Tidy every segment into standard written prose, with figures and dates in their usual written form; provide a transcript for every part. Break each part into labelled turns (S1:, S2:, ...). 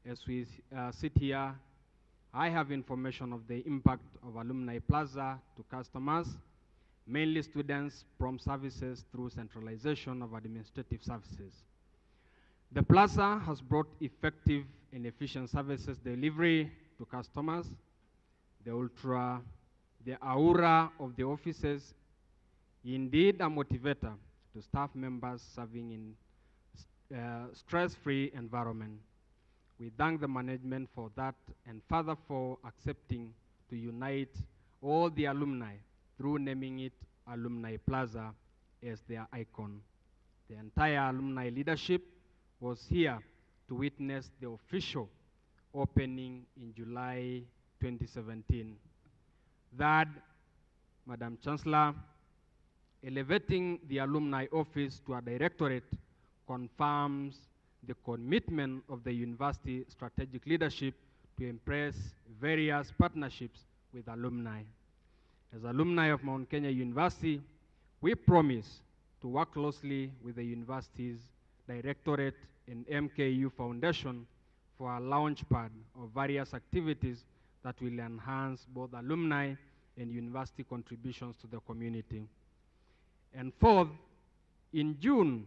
S1: As we sit here, I have information of the impact of Alumni Plaza to customers, mainly students from services through centralization of administrative services. The plaza has brought effective and efficient services delivery to customers. The aura of the offices, indeed a motivator to staff members serving in stress-free environment. We thank the management for that and further for accepting to unite all the alumni through naming it Alumni Plaza as their icon. The entire alumni leadership was here to witness the official opening in July 2017. Third, Madam Chancellor, elevating the alumni office to a directorate confirms the commitment of the university strategic leadership to embrace various partnerships with alumni. As alumni of Mount Kenya University, we promise to work closely with the university's directorate and MKU Foundation for a launchpad of various activities that will enhance both alumni and university contributions to the community. And fourth, in June,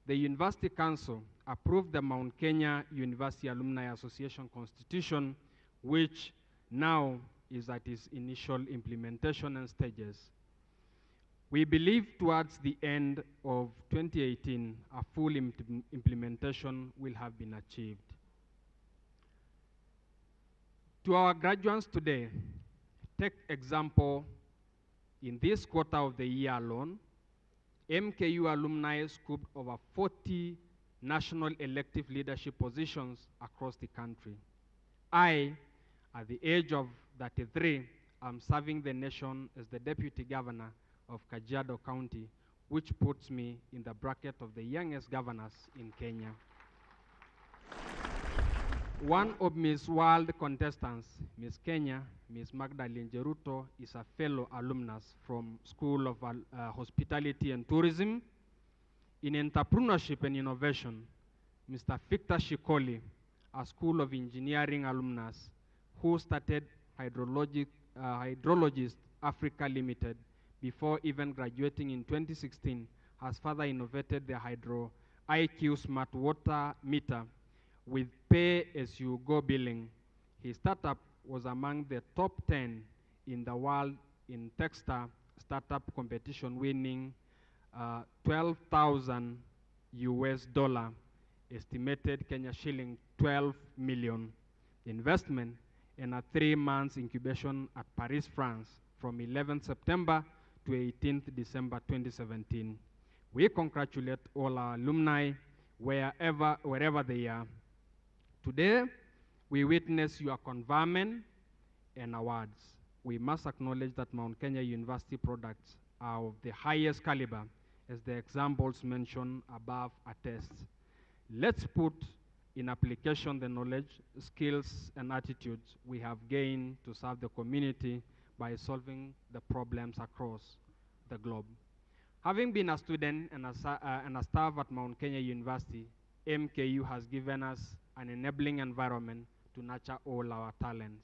S1: the University Council approved the Mount Kenya University Alumni Association Constitution, which now is at its initial implementation and stages. We believe towards the end of 2018, a full implementation will have been achieved. To our graduates today, take example, in this quarter of the year alone, MKU alumni scooped over 40 national elective leadership positions across the country. I, at the age of 33, am serving the nation as the Deputy Governor of Kajiado County, which puts me in the bracket of the youngest governors in Kenya. One of Miss World contestants, Miss Kenya, Miss Magdalene Jeruto, is a fellow alumnus from School of Hospitality and Tourism. In Entrepreneurship and Innovation, Mr. Victor Shikoli, a School of Engineering alumnus, who started Hydrologist Africa Limited before even graduating in 2016, has further innovated the Hydro IQ Smart Water Meter with pay-as-you-go billing. His startup was among the top 10 in the world in Techstar startup competition, winning 12,000 US dollar, estimated Kenya shilling 12 million investment, and a 3-month incubation at Paris, France, from 11 September to 18 December 2017. We congratulate all our alumni wherever they are. Today, we witness your conferment and awards. We must acknowledge that Mount Kenya University products are of the highest caliber, as the examples mentioned above attest. Let's put in application the knowledge, skills, and attitudes we have gained to serve the community by solving the problems across the globe. Having been a student and a staff at Mount Kenya University, MKU has given us an enabling environment to nurture all our talents.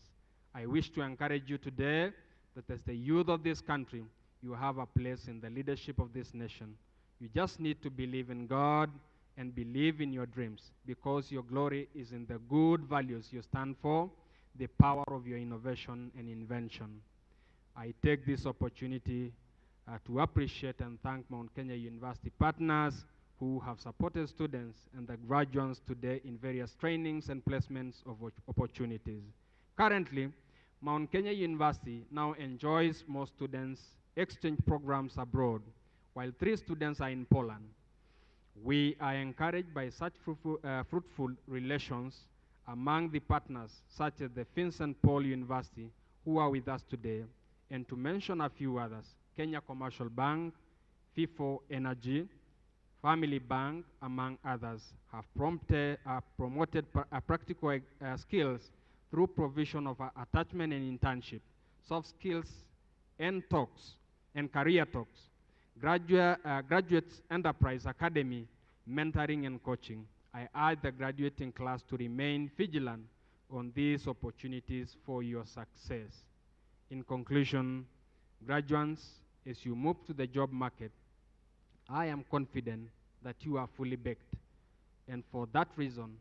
S1: I wish to encourage you today that as the youth of this country, you have a place in the leadership of this nation. You just need to believe in God and believe in your dreams, because your glory is in the good values you stand for, the power of your innovation and invention. I take this opportunity to appreciate and thank Mount Kenya University partners who have supported students and the graduates today in various trainings and placements of opportunities. Currently, Mount Kenya University now enjoys more students' exchange programs abroad, while 3 students are in Poland. We are encouraged by such fruitful relations among the partners, such as the Vincent University, who are with us today, and to mention a few others: Kenya Commercial Bank, FIFO Energy, Family Bank, among others, have promoted practical skills through provision of attachment and internship, soft skills and talks, and career talks, Graduates Enterprise Academy, mentoring and coaching. I urge the graduating class to remain vigilant on these opportunities for your success. In conclusion, graduates, as you move to the job market, I am confident that you are fully baked. And for that reason,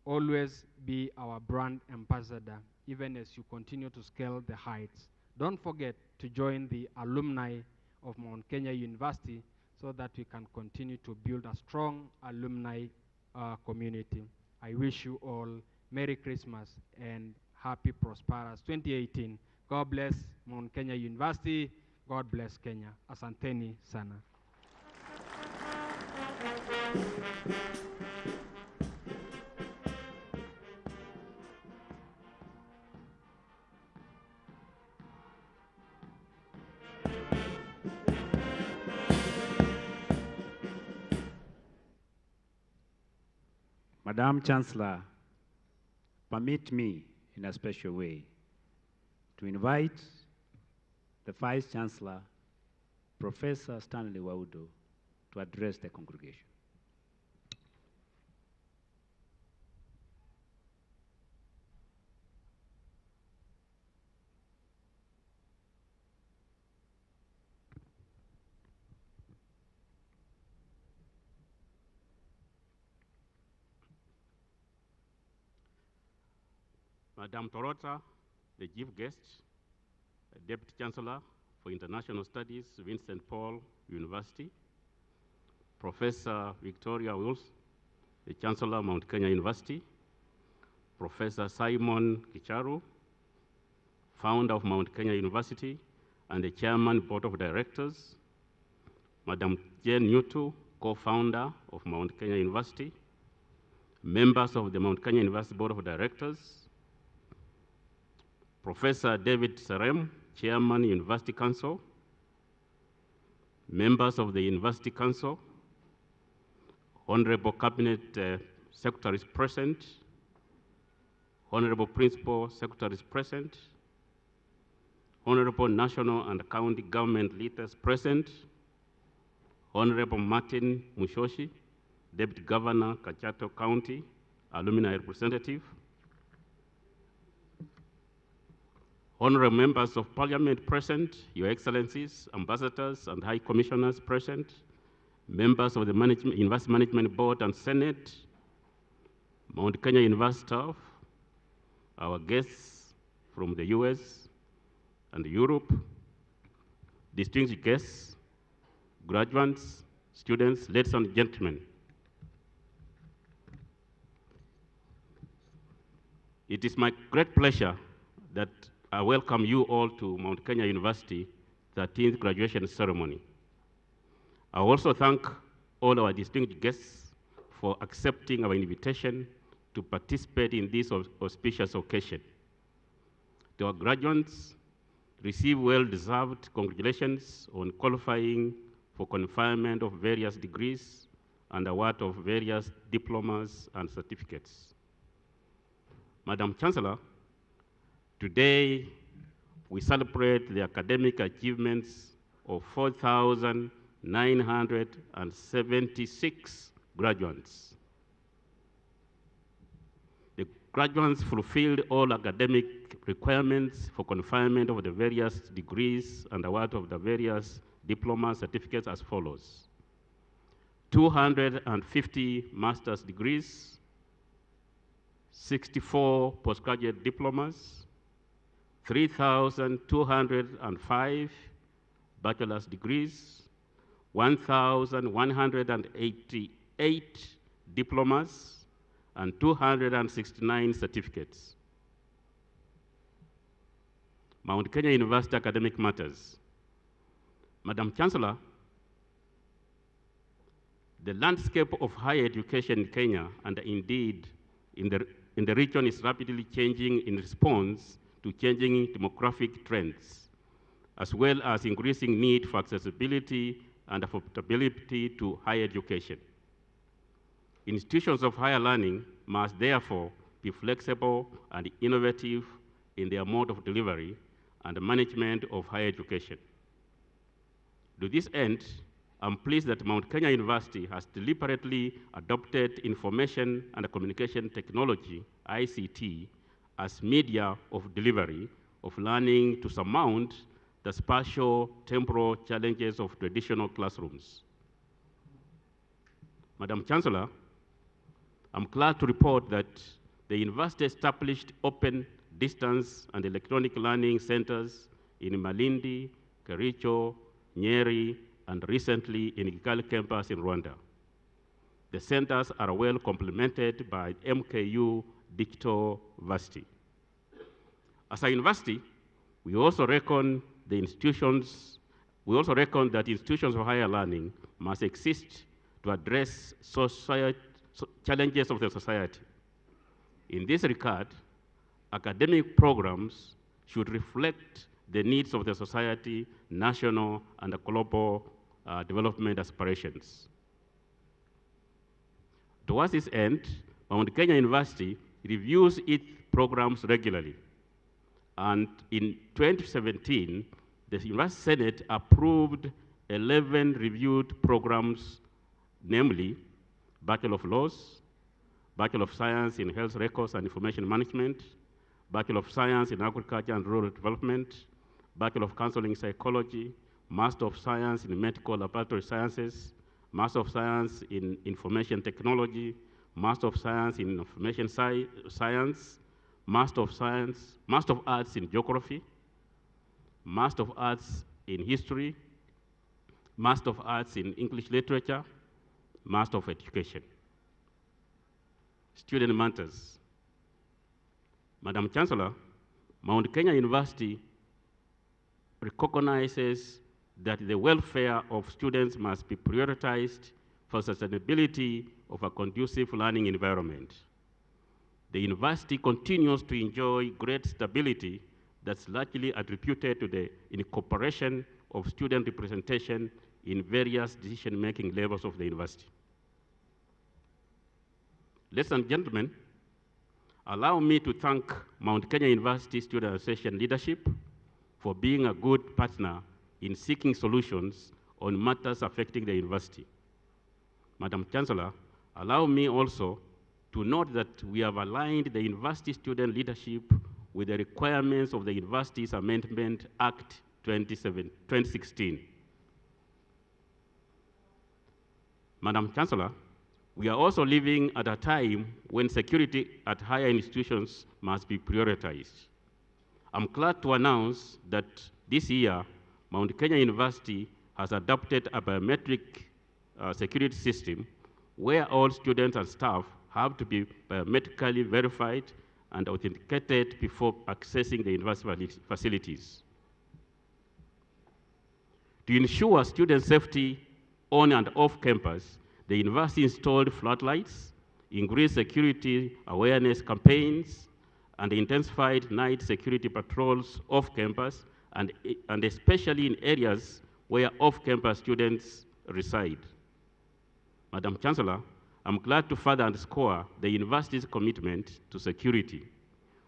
S1: always be our brand ambassador, even as you continue to scale the heights. Don't forget to join the alumni of Mount Kenya University so that we can continue to build a strong alumni community. I wish you all Merry Christmas and happy prosperous 2018. God bless Mount Kenya University. God bless Kenya. Asanteni sana.
S2: Madam Chancellor, permit me in a special way to invite the Vice Chancellor, Professor Stanley Waudo, to address the congregation.
S3: Madam Torota, the chief guest, Deputy Chancellor for International Studies, Vincent Paul University, Professor Victoria Wills, the Chancellor, Mount Kenya University, Professor Simon Kicharu, founder of Mount Kenya University and the Chairman, Board of Directors, Madam Jane Nyutu, co-founder of Mount Kenya University, members of the Mount Kenya University Board of Directors, Professor David Serem, Chairman, University Council, members of the University Council, Honorable Cabinet Secretaries present, Honorable Principal Secretaries present, Honorable National and County Government leaders present, Honorable Martin Mushoshi, Deputy Governor, Kajiado County, Alumni Representative, Honorable Members of Parliament present, Your Excellencies, Ambassadors and High Commissioners present, members of the University Management Board and Senate, Mount Kenya University staff, our guests from the US and Europe, distinguished guests, graduates, students, ladies and gentlemen. It is my great pleasure that I welcome you all to Mount Kenya University 13th graduation ceremony. I also thank all our distinguished guests for accepting our invitation to participate in this auspicious occasion. To our graduates, receive well-deserved congratulations on qualifying for conferment of various degrees and award of various diplomas and certificates. Madam Chancellor, today, we celebrate the academic achievements of 4,976 graduates. The graduates fulfilled all academic requirements for conferment of the various degrees and award of the various diploma certificates as follows: 250 master's degrees, 64 postgraduate diplomas, 3,205 bachelor's degrees, 1,188 diplomas, and 269 certificates. Mount Kenya University Academic Matters. Madam Chancellor, the landscape of higher education in Kenya, and indeed in the region, is rapidly changing in response to changing demographic trends, as well as increasing need for accessibility and affordability to higher education. Institutions of higher learning must therefore be flexible and innovative in their mode of delivery and management of higher education. To this end, I'm pleased that Mount Kenya University has deliberately adopted information and communication technology, ICT, as media of delivery of learning to surmount the spatial-temporal challenges of traditional classrooms. Madam Chancellor, I'm glad to report that the university established open distance and electronic learning centers in Malindi, Kericho, Nyeri, and recently in Kigali campus in Rwanda. The centers are well complemented by MKU Digital Varsity. As a university, we also reckon that institutions of higher learning must exist to address challenges of the society. In this regard, academic programs should reflect the needs of the society, national and global development aspirations. Towards this end, Mount Kenya University reviews its programs regularly. And in 2017, the University Senate approved 11 reviewed programs, namely Bachelor of Laws, Bachelor of Science in Health Records and Information Management, Bachelor of Science in Agriculture and Rural Development, Bachelor of Counseling Psychology, Master of Science in Medical Laboratory Sciences, Master of Science in Information Technology, Master of Science in Information Science, Master of Arts in Geography, Master of Arts in History, Master of Arts in English Literature, Master of Education. Student matters. Madam Chancellor, Mount Kenya University recognizes that the welfare of students must be prioritized for sustainability of a conducive learning environment. The university continues to enjoy great stability that's largely attributed to the incorporation of student representation in various decision-making levels of the university. Ladies and gentlemen, allow me to thank Mount Kenya University Student Association leadership for being a good partner in seeking solutions on matters affecting the university. Madam Chancellor, allow me also to note that we have aligned the university student leadership with the requirements of the Universities Amendment Act 2016. Madam Chancellor, we are also living at a time when security at higher institutions must be prioritized. I'm glad to announce that this year, Mount Kenya University has adopted a biometric security system where all students and staff have to be biometrically verified and authenticated before accessing the university facilities. To ensure student safety on and off campus, the university installed floodlights, increased security awareness campaigns, and intensified night security patrols off campus, and especially in areas where off-campus students reside. Madam Chancellor, I'm glad to further underscore the university's commitment to security.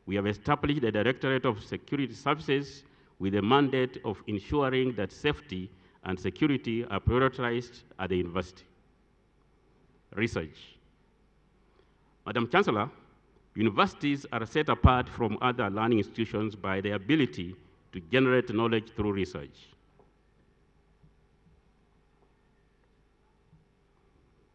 S3: We have established the Directorate of Security Services with the mandate of ensuring that safety and security are prioritized at the university. Research. Madam Chancellor, universities are set apart from other learning institutions by their ability to generate knowledge through research.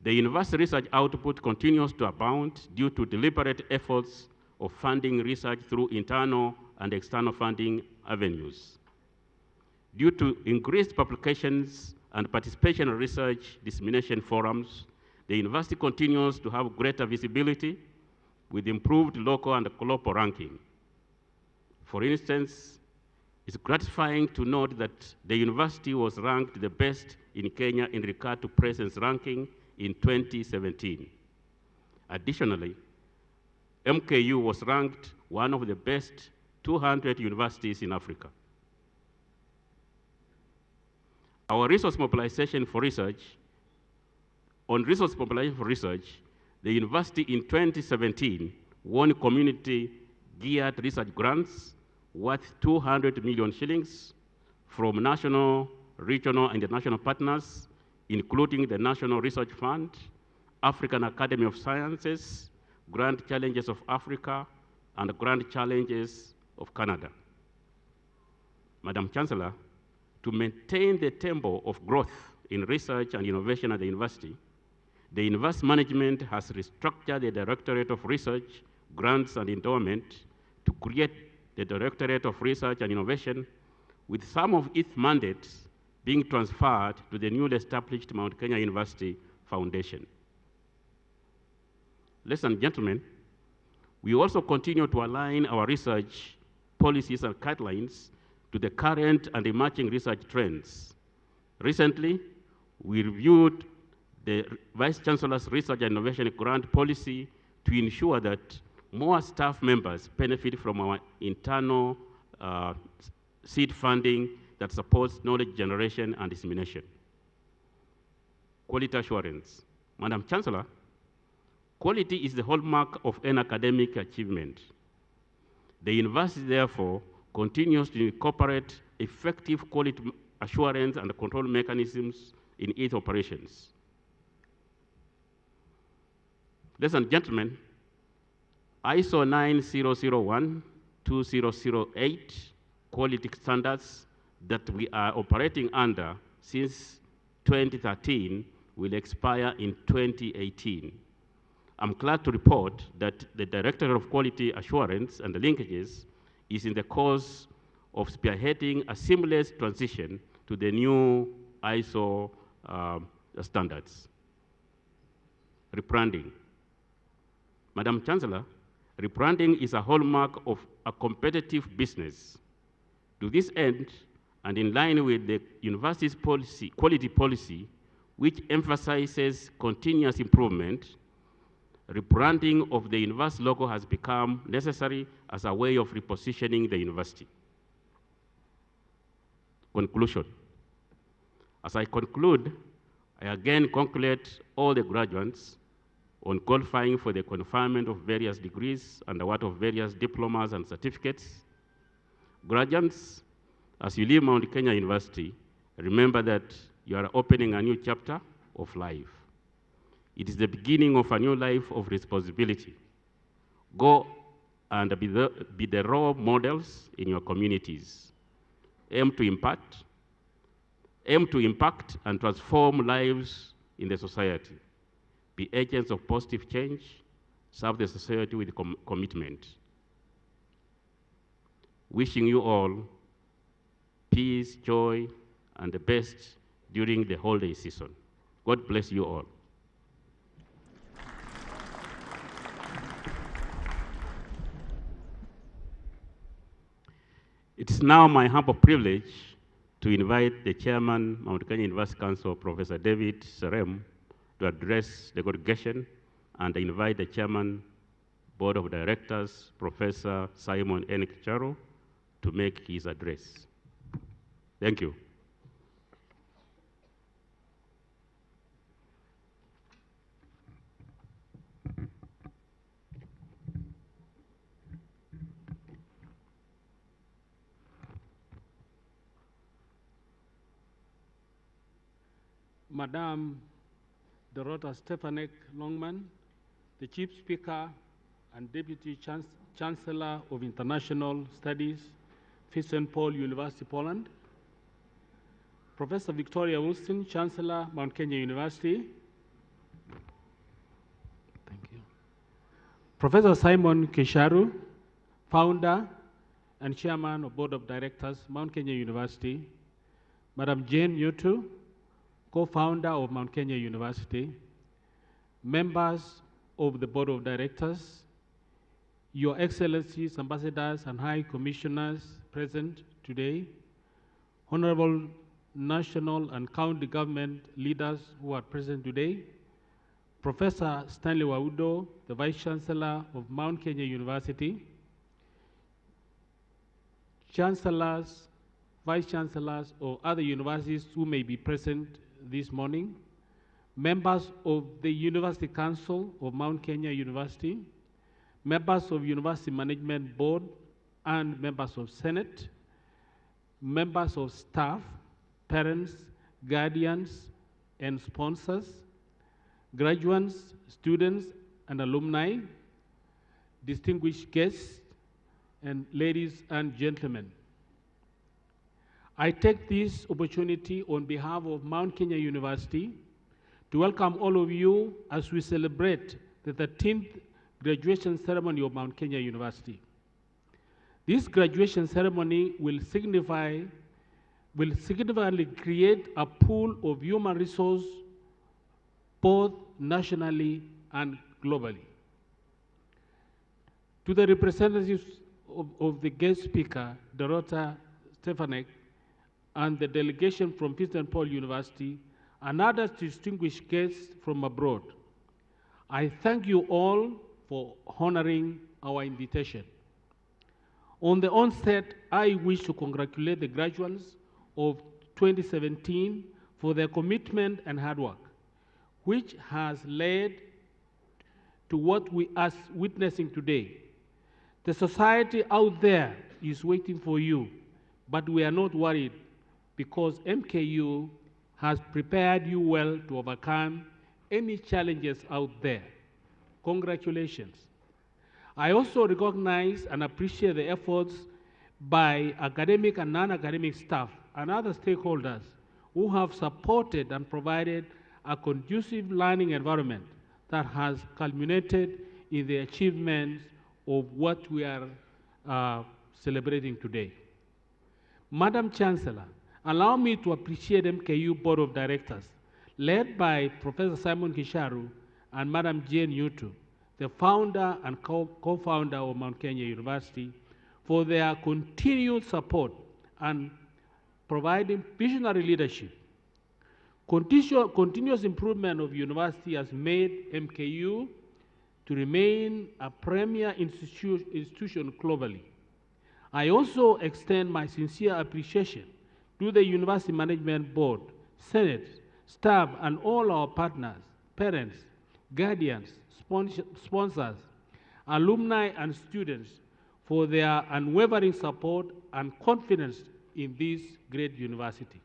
S3: The university research output continues to abound due to deliberate efforts of funding research through internal and external funding avenues. Due to increased publications and participation in research dissemination forums, the university continues to have greater visibility with improved local and global ranking. For instance, it's gratifying to note that the university was ranked the best in Kenya in regard to presence ranking in 2017. Additionally, MKU was ranked one of the best 200 universities in Africa. Our resource mobilization for research, the university in 2017 won community-geared research grants worth 200 million shillings from national, regional, and international partners, including the National Research Fund, African Academy of Sciences, Grand Challenges of Africa, and Grand Challenges of Canada. Madam Chancellor, to maintain the tempo of growth in research and innovation at the university, the university management has restructured the Directorate of Research, Grants and Endowment to create the Directorate of Research and Innovation, with some of its mandates being transferred to the newly established Mount Kenya University Foundation. Ladies and gentlemen, we also continue to align our research policies and guidelines to the current and emerging research trends. Recently, we reviewed the Vice Chancellor's Research and Innovation Grant Policy to ensure that more staff members benefit from our internal seed funding that supports knowledge generation and dissemination. Quality assurance. Madam Chancellor, quality is the hallmark of an academic achievement. The university, therefore, continues to incorporate effective quality assurance and control mechanisms in its operations. Ladies and gentlemen, ISO 9001-2008 quality standards that we are operating under since 2013 will expire in 2018. I'm glad to report that the Director of Quality Assurance and the Linkages is in the course of spearheading a seamless transition to the new ISO standards. Rebranding. Madam Chancellor, rebranding is a hallmark of a competitive business. To this end, and in line with the university's quality policy, which emphasizes continuous improvement, rebranding of the university logo has become necessary as a way of repositioning the university. Conclusion. As I conclude, I again congratulate all the graduates on qualifying for the conferment of various degrees and award of various diplomas and certificates. Graduates, as you leave Mount Kenya University, remember that you are opening a new chapter of life. It is the beginning of a new life of responsibility. Go and be the role models in your communities. Aim to impact and transform lives in the society. Be agents of positive change, serve the society with commitment. Wishing you all peace, joy, and the best during the holiday season. God bless you all. It is now my humble privilege to invite the Chairman, Mount Kenya University Council, Professor David Serem, to address the congregation, and invite the Chairman, Board of Directors, Professor Simon Henryk Stefanek, to make his address. Thank you.
S1: Madam Dorota Stefanek Longman, the Chief Speaker and Deputy Chancellor of International Studies, Vincent University, Poland. Professor Victoria Wilson, Chancellor, Mount Kenya University. Thank you. Professor Simon Kesharu, Founder and Chairman of Board of Directors, Mount Kenya University. Madam Jane Yutu, Co-founder of Mount Kenya University. Members of the Board of Directors, Your Excellencies, Ambassadors, and High Commissioners present today, Honorable national and county government leaders who are present today, Professor Stanley Waudo, the Vice Chancellor of Mount Kenya University, Chancellors, Vice Chancellors of other universities who may be present this morning, members of the University Council of Mount Kenya University, members of University Management Board and members of Senate, members of staff, parents, guardians,
S4: and sponsors, graduates, students, and alumni, distinguished guests, and ladies and gentlemen. I take this opportunity on behalf of Mount Kenya University to welcome all of you as we celebrate the 13th graduation ceremony of Mount Kenya University. This graduation ceremony will significantly create a pool of human resource both nationally and globally. To the representatives of the guest speaker, Dr. Stefanek, and the delegation from Vincent University, and other distinguished guests from abroad, I thank you all for honoring our invitation. On the onset, I wish to congratulate the graduates of 2017 for their commitment and hard work, which has led to what we are witnessing today. The society out there is waiting for you, but we are not worried because MKU has prepared you well to overcome any challenges out there. Congratulations. I also recognize and appreciate the efforts by academic and non-academic staff and other stakeholders who have supported and provided a conducive learning environment that has culminated in the achievements of what we are celebrating today. Madam Chancellor, allow me to appreciate MKU Board of Directors, led by Professor Simon Kisharu and Madam Jane Yutu, the founder and co-founder of Mount Kenya University, for their continued support and providing visionary leadership. Continuous improvement of university has made MKU to remain a premier institution globally. I also extend my sincere appreciation to the University Management Board, Senate, staff, and all our partners, parents, guardians, sponsors, alumni, and students for their unwavering support and confidence in this great university.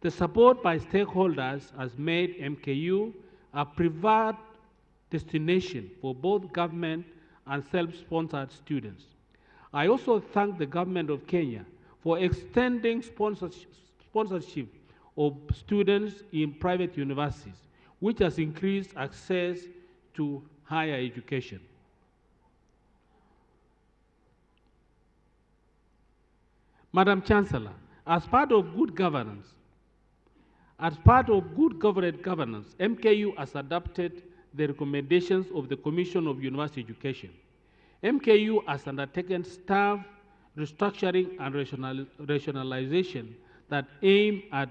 S4: The support by stakeholders has made MKU a preferred destination for both government and self-sponsored students. I also thank the government of Kenya for extending sponsorship of students in private universities, which has increased access to higher education. Madam Chancellor, as part of good governance, governance, MKU has adopted the recommendations of the Commission of University Education. MKU has undertaken staff restructuring and rationalization that aim at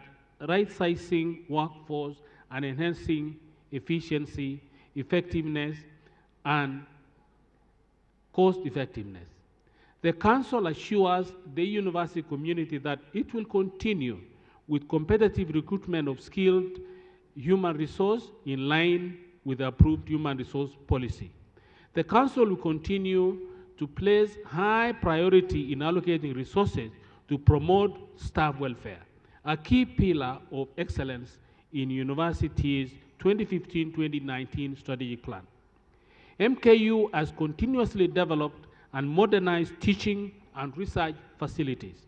S4: right-sizing workforce and enhancing efficiency, effectiveness, and cost-effectiveness. The Council assures the university community that it will continue with competitive recruitment of skilled human resource in line with the approved human resource policy. The Council will continue to place high priority in allocating resources to promote staff welfare, a key pillar of excellence in university's 2015-2019 strategic plan. MKU has continuously developed and modernized teaching and research facilities.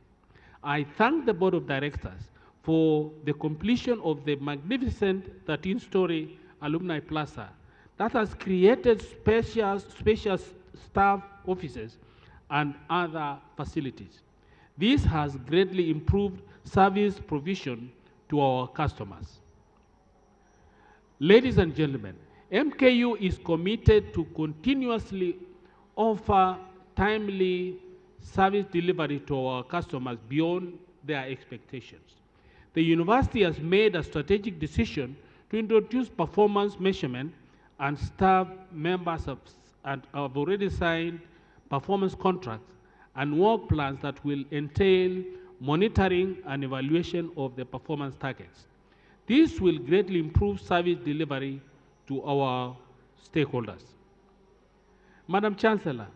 S4: I thank the Board of Directors for the completion of the magnificent 13-story Alumni Plaza that has created spacious staff offices and other facilities. This has greatly improved service provision to our customers. Ladies and gentlemen, MKU is committed to continuously offer timely service delivery to our customers beyond their expectations. The university has made a strategic decision to introduce performance measurement, and staff members have already signed performance contracts and work plans that will entail monitoring and evaluation of the performance targets. This will greatly improve service delivery to our stakeholders. Madam Chancellor,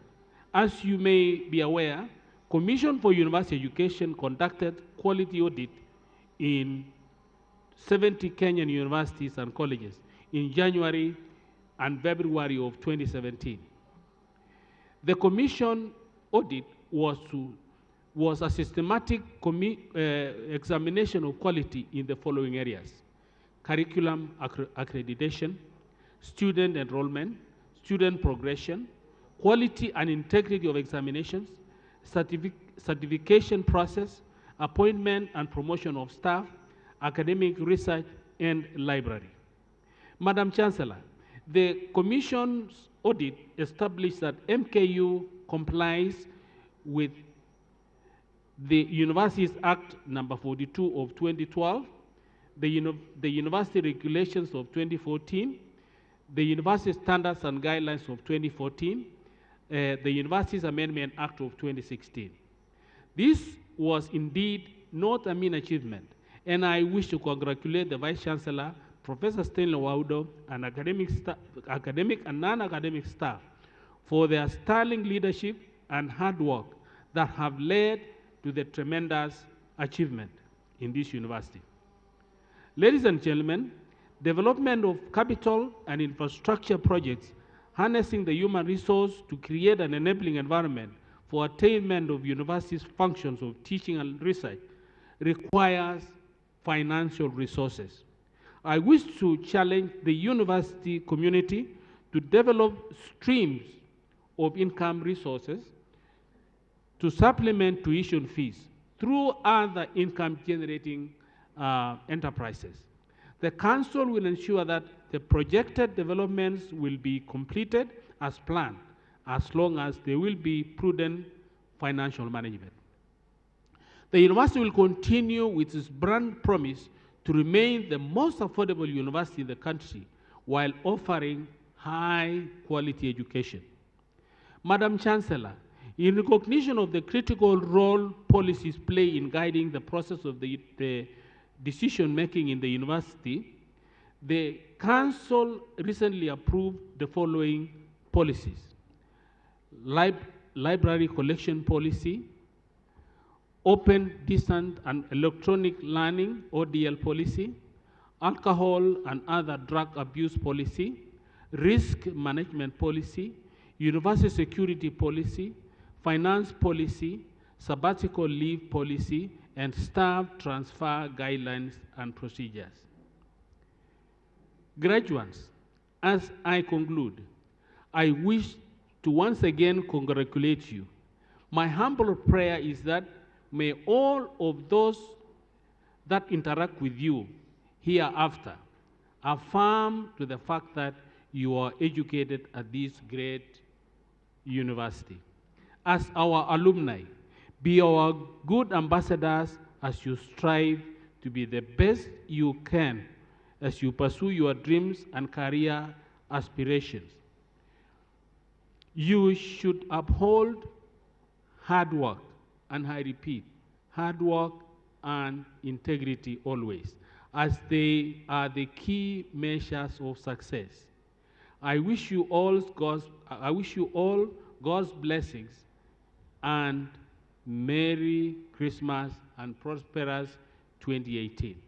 S4: as you may be aware, Commission for University Education conducted quality audit in 70 Kenyan universities and colleges in January and February of 2017. The Commission audit was a systematic examination of quality in the following areas: curriculum accreditation, student enrollment, student progression, quality and integrity of examinations, certification process, appointment and promotion of staff, academic research, and library. Madam Chancellor, the Commission's audit established that MKU complies with the Universities Act number 42 of 2012, the University Regulations of 2014, the University Standards and Guidelines of 2014, the Universities Amendment Act of 2016. This was indeed not a mean achievement, and I wish to congratulate the Vice Chancellor, Professor Stanley Waudo, and academic and non-academic staff for their sterling leadership and hard work that have led to the tremendous achievement in this university. Ladies and gentlemen, development of capital and infrastructure projects harnessing the human resource to create an enabling environment for attainment of universities' functions of teaching and research requires financial resources. I wish to challenge the university community to develop streams of income resources to supplement tuition fees through other income-generating enterprises. The Council will ensure that the projected developments will be completed as planned, as long as there will be prudent financial management. The university will continue with its brand promise to remain the most affordable university in the country while offering high-quality education. Madam Chancellor, in recognition of the critical role policies play in guiding the process of the decision-making in the university, the Council recently approved the following policies: library collection policy, open, distant, and electronic learning, ODL policy, alcohol and other drug abuse policy, risk management policy, university security policy, finance policy, sabbatical leave policy, and staff transfer guidelines and procedures. Graduates, as I conclude, I wish to once again congratulate you. My humble prayer is that may all of those that interact with you hereafter affirm to the fact that you are educated at this great university. As our alumni, be our good ambassadors as you strive to be the best you can as you pursue your dreams and career aspirations. You should uphold hard work, and I repeat, hard work and integrity always, as they are the key measures of success. I wish you all God's blessings and Merry Christmas and prosperous 2018.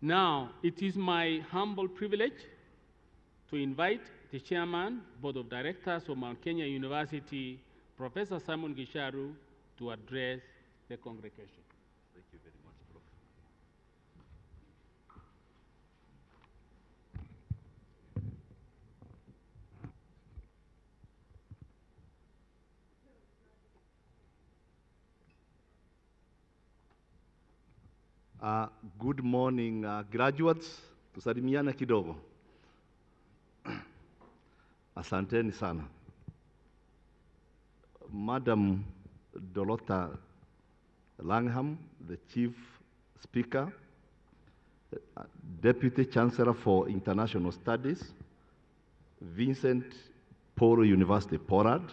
S4: Now, it is my humble privilege to invite the Chairman, Board of Directors of Mount Kenya University, Professor Simon Gisharu, to address the congregation.
S5: Thank you very much, Prof. Good morning, graduates. Tusalimiana kidogo. Asanteni sana. Madam Dorota Langham, the Chief Speaker, Deputy Chancellor for International Studies, Vincent Polo University, Poland,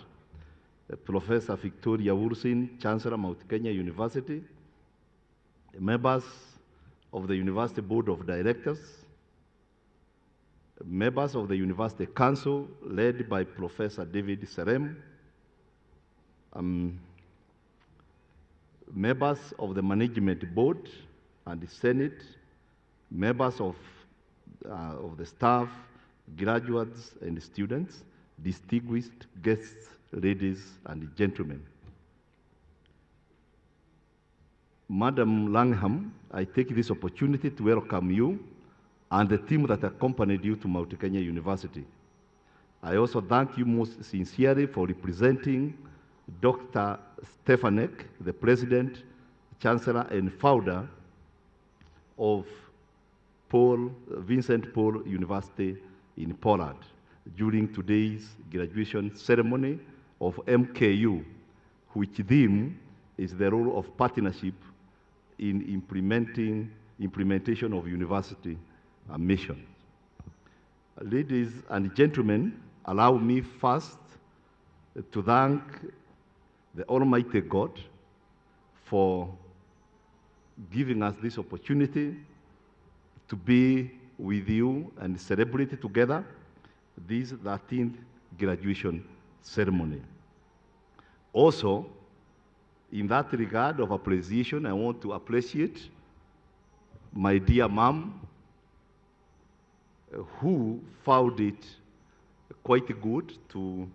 S5: Professor Victoria Wursin, Chancellor, Mount Kenya University, members of the University Board of Directors, members of the University Council led by Professor David Serem, members of the management board and the Senate, members of the staff, graduates and students, distinguished guests, ladies and gentlemen. Madam Langham, I take this opportunity to welcome you and the team that accompanied you to Mount Kenya University. I also thank you most sincerely for representing Dr. Stefanek, the President, Chancellor, and founder of Vincent Paul University in Poland during today's graduation ceremony of MKU, which theme is the role of partnership in implementation of university mission. Ladies and gentlemen, allow me first to thank the Almighty God for giving us this opportunity to be with you and celebrate together this 13th graduation ceremony. Also, in that regard of appreciation, I want to appreciate my dear mom, who found it quite good to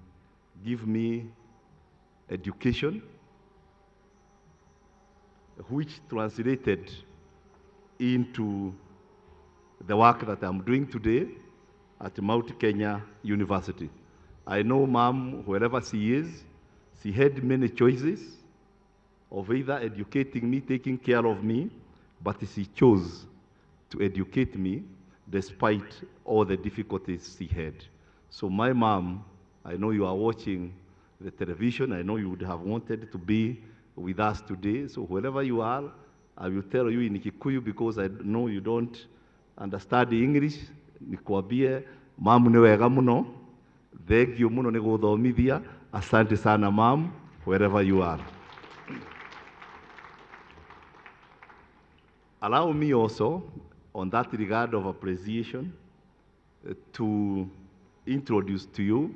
S5: give me education, which translated into the work that I'm doing today at Mount Kenya University. I know Mom, wherever she is, she had many choices of either educating me, taking care of me, but she chose to educate me despite all the difficulties she had. So my mom, I know you are watching the television, I know you would have wanted to be with us today, so wherever you are, I will tell you in Kikuyu because I know you don't understand English. Nikwambie, mamu ni wega muno, thengio muno ni guthomithia, asante sana mam, wherever you are. Allow me also, on that regard of appreciation, to introduce to you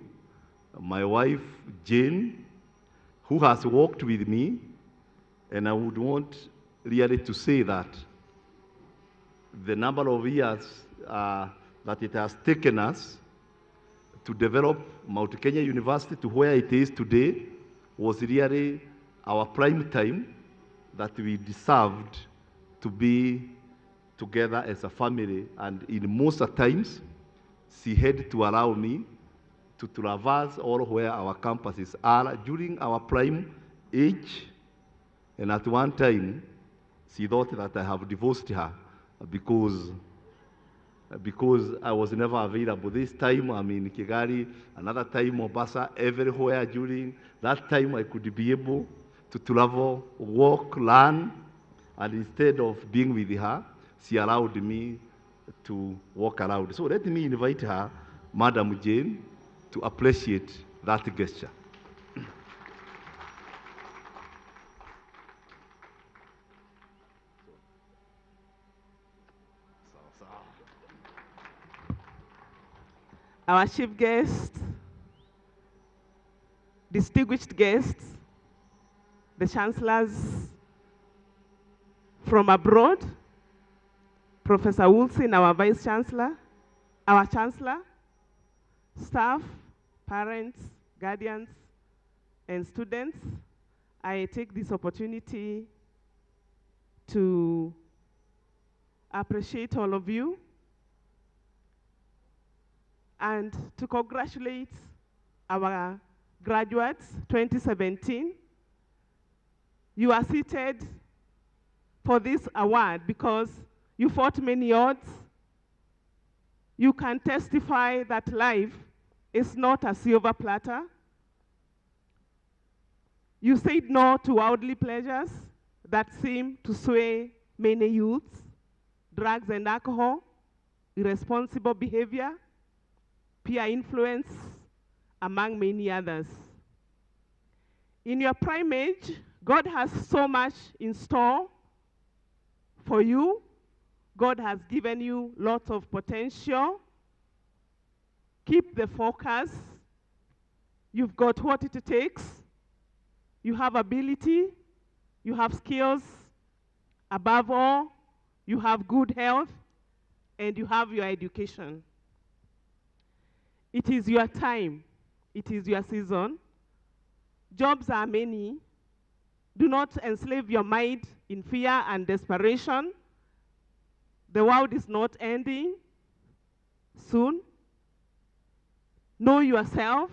S5: my wife, Jane, who has worked with me, and I would want really to say that the number of years that it has taken us to develop Mount Kenya University to where it is today was really our prime time that we deserved to be together as a family. And in most times, she had to allow me to traverse all where our campuses are during our prime age. And at one time, she thought that I have divorced her because I was never available. This time I'm in Kigali, another time Mombasa, everywhere during that time I could be able to travel, walk, learn, and instead of being with her, she allowed me to walk around. So let me invite her, Madam Jane, to appreciate that gesture.
S6: Our chief guest, distinguished guests, the chancellors from abroad, Professor Wilson, our vice chancellor, our chancellor, staff, parents, guardians, and students, I take this opportunity to appreciate all of you and to congratulate our graduates 2017. You are seated for this award because you fought many odds. You can testify that life is not a silver platter. You said no to worldly pleasures that seem to sway many youths, drugs and alcohol, irresponsible behavior, peer influence, among many others. In your prime age, God has so much in store for you. God has given you lots of potential. Keep the focus. You've got what it takes. You have ability. you have skills, above all, you have good health, and you have your education. It is your time. It is your season. Jobs are many. Do not enslave your mind in fear and desperation. The world is not ending soon. Know yourself,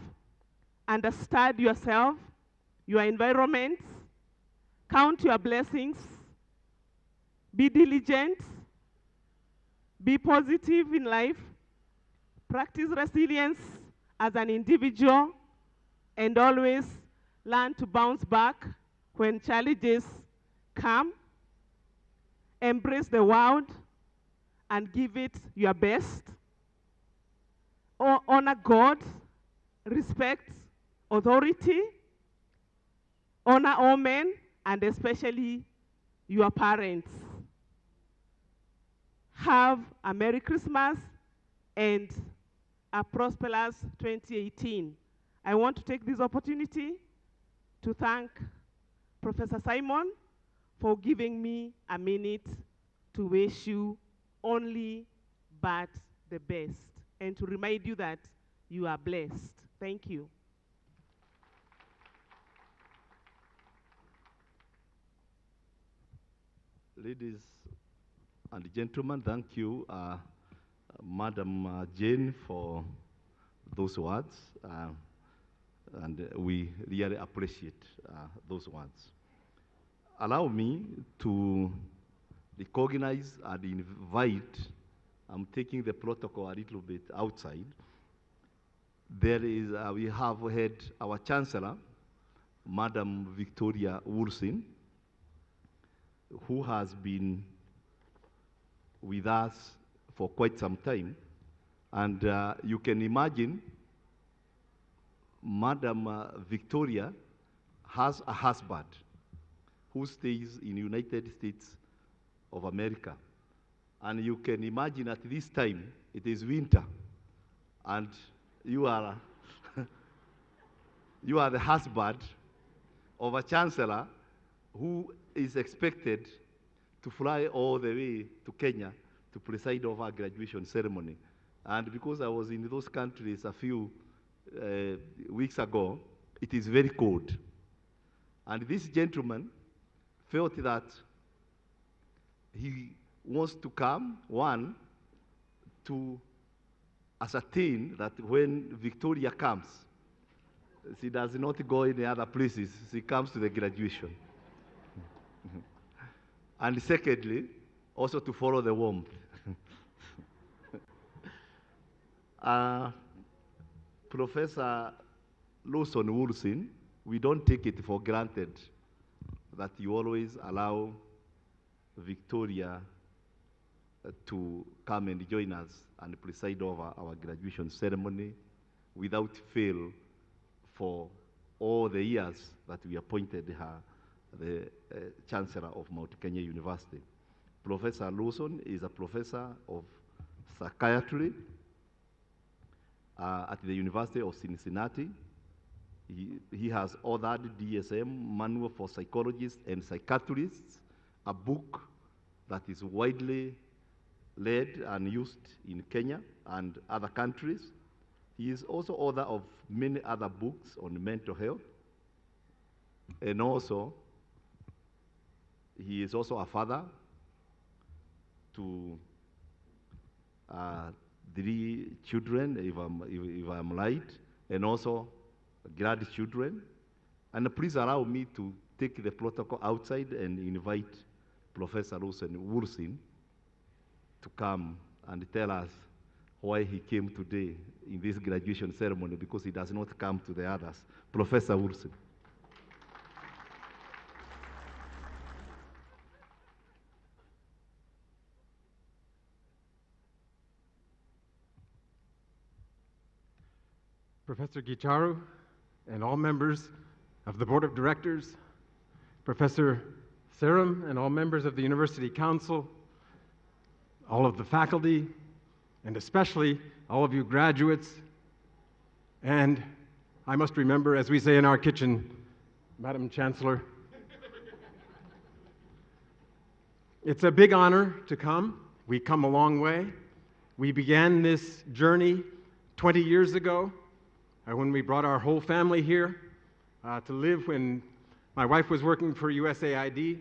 S6: understand yourself, your environment, count your blessings, be diligent, be positive in life, practice resilience as an individual, and always learn to bounce back when challenges come. Embrace the world and give it your best. Honor God, respect authority, honor all men, and especially your parents. Have a Merry Christmas and a prosperous 2018. I want to take this opportunity to thank Professor Simon for giving me a minute to wish you only but the best, and to remind you that you are blessed. Thank you.
S5: Ladies and gentlemen, thank you, Madam Jane, for those words, and we really appreciate those words. Allow me to recognize and invite, I'm taking the protocol a little bit outside. There is, we have had our Chancellor, Madam Victoria Woolsey, who has been with us for quite some time. And you can imagine, Madam Victoria has a husband who stays in the United States of America. And you can imagine at this time, it is winter, and you are, you are the husband of a chancellor who is expected to fly all the way to Kenya to preside over a graduation ceremony. And because I was in those countries a few weeks ago, it is very cold. And this gentleman felt that he wants to come, one, to ascertain that when Victoria comes, she does not go in the other places, she comes to the graduation. And secondly, also to follow the warmth. Professor Lawson Woolsey, we don't take it for granted that you always allow Victoria to come and join us and preside over our graduation ceremony without fail for all the years that we appointed her the Chancellor of Mount Kenya University. Professor Lawson is a professor of psychiatry at the University of Cincinnati. He has authored DSM, Manual for Psychologists and Psychiatrists, a book that is widely read and used in Kenya and other countries. He is also author of many other books on mental health. And also, he is also a father to 3 children, if I'm right, and also grandchildren. And please allow me to take the protocol outside and invite Professor Woolsey to come and tell us why he came today in this graduation ceremony, because he does not come to the others. Professor Woolsey.
S7: Professor Gicharu and all members of the Board of Directors, Professor Serum and all members of the University Council, all of the faculty, and especially all of you graduates, and I must remember, as we say in our kitchen, Madam Chancellor, It's a big honor to come. We've come a long way. We began this journey 20 years ago when we brought our whole family here to live when my wife was working for USAID.